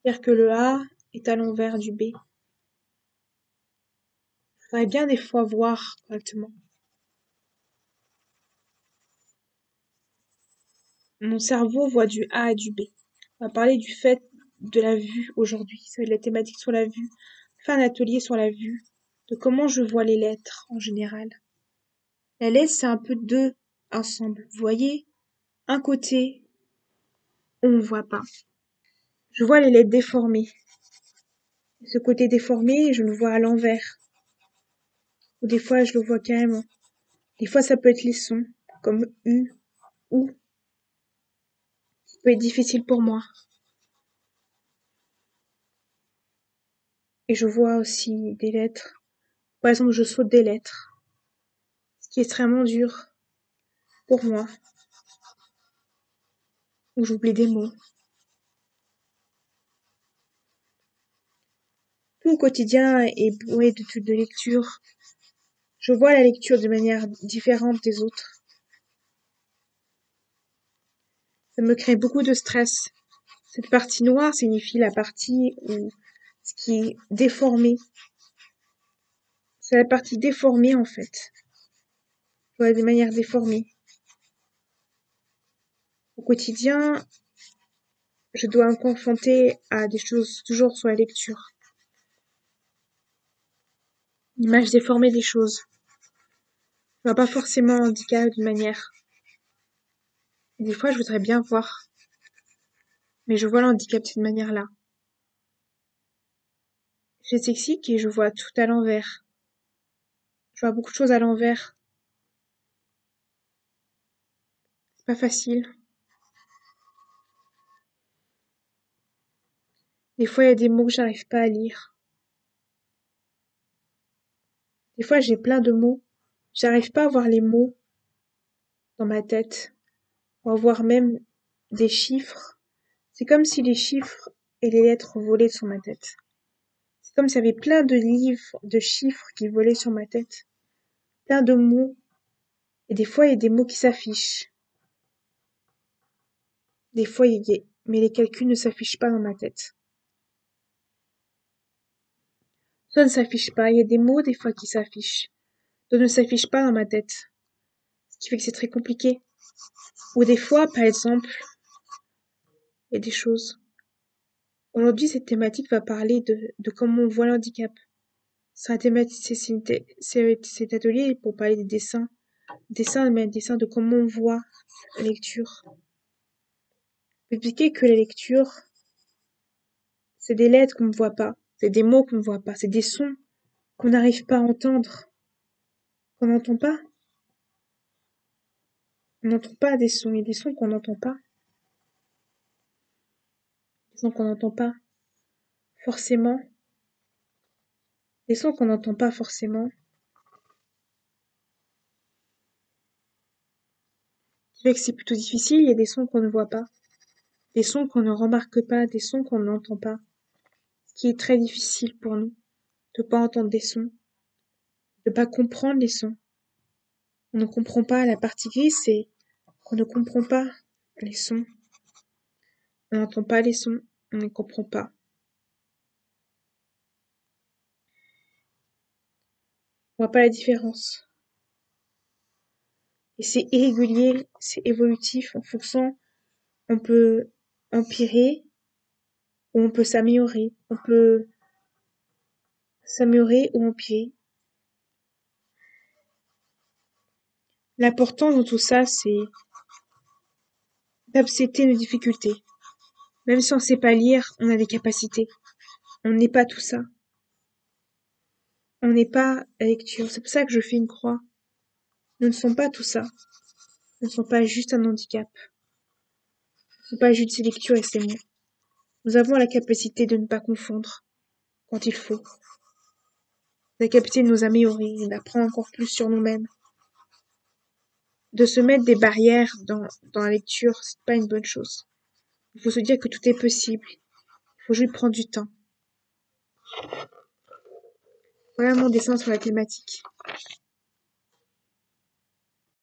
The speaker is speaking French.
C'est-à-dire que le A est à l'envers du B. Il faudrait bien des fois voir correctement. Mon cerveau voit du A et du B. On va parler du fait de la vue aujourd'hui. Ça va être la thématique sur la vue. Faire un atelier sur la vue, de comment je vois les lettres en général. La lettre, c'est un peu deux ensemble. Vous voyez, un côté, on ne voit pas. Je vois les lettres déformées. Ce côté déformé, je le vois à l'envers. Ou des fois, je le vois carrément. Des fois, ça peut être les sons, comme U, OU. Ça peut être difficile pour moi. Et je vois aussi des lettres. Par exemple, je saute des lettres, ce qui est extrêmement dur pour moi. Ou j'oublie des mots. Tout au quotidien est bourré de lecture. Je vois la lecture de manière différente des autres. Ça me crée beaucoup de stress. Cette partie noire signifie la partie où ce qui est déformé. C'est la partie déformée en fait. Je vois de manière déformée. Au quotidien, je dois me confronter à des choses toujours sur la lecture. L'image déformée des choses. Je vois pas forcément un handicap d'une manière. Et des fois, je voudrais bien voir. Mais je vois l'handicap de cette manière-là. Je suis dyslexique et je vois tout à l'envers. Je vois beaucoup de choses à l'envers. C'est pas facile. Des fois, il y a des mots que j'arrive pas à lire. Des fois, j'ai plein de mots. J'arrive pas à voir les mots dans ma tête. Ou à voir même des chiffres. C'est comme si les chiffres et les lettres volaient sur ma tête. C'est comme s'il y avait plein de livres, de chiffres qui volaient sur ma tête. Plein de mots. Et des fois, il y a des mots qui s'affichent. Des fois, mais les calculs ne s'affichent pas dans ma tête. Ça ne s'affiche pas. Il y a des mots, des fois, qui s'affichent. D'autres ne s'affichent pas dans ma tête. Ce qui fait que c'est très compliqué. Ou des fois, par exemple, il y a des choses. Aujourd'hui, cette thématique va parler de comment on voit l'handicap. Cet atelier est pour parler des dessins. Mais dessins de comment on voit la lecture. Je vais expliquer que la lecture, c'est des lettres qu'on ne voit pas. C'est des mots qu'on ne voit pas. C'est des sons qu'on n'arrive pas à entendre. Qu'on n'entend pas. On n'entend pas des sons. Il y a des sons qu'on n'entend pas. Des sons qu'on n'entend pas forcément. Des sons qu'on n'entend pas forcément. Qui fait que c'est plutôt difficile. Il y a des sons qu'on ne voit pas. Des sons qu'on ne remarque pas. Des sons qu'on n'entend pas. Ce qui est très difficile pour nous. De pas entendre des sons. De pas comprendre les sons. On ne comprend pas. La partie grise, c'est qu'on ne comprend pas les sons. On n'entend pas les sons. On ne comprend pas. On voit pas la différence. Et c'est irrégulier, c'est évolutif en fonction, on peut empirer ou on peut s'améliorer. On peut s'améliorer ou empirer. L'important dans tout ça, c'est d'accepter nos difficultés. Même si on sait pas lire, on a des capacités. On n'est pas tout ça. On n'est pas la lecture. C'est pour ça que je fais une croix. Nous ne sommes pas tout ça. Nous ne sommes pas juste un handicap. Nous ne sommes pas juste ces lectures et ces mots. Nous avons la capacité de ne pas confondre quand il faut. La capacité de nous améliorer et d'apprendre encore plus sur nous-mêmes. De se mettre des barrières dans la lecture, c'est pas une bonne chose. Il faut se dire que tout est possible. Il faut juste prendre du temps. Voilà mon dessin sur la thématique.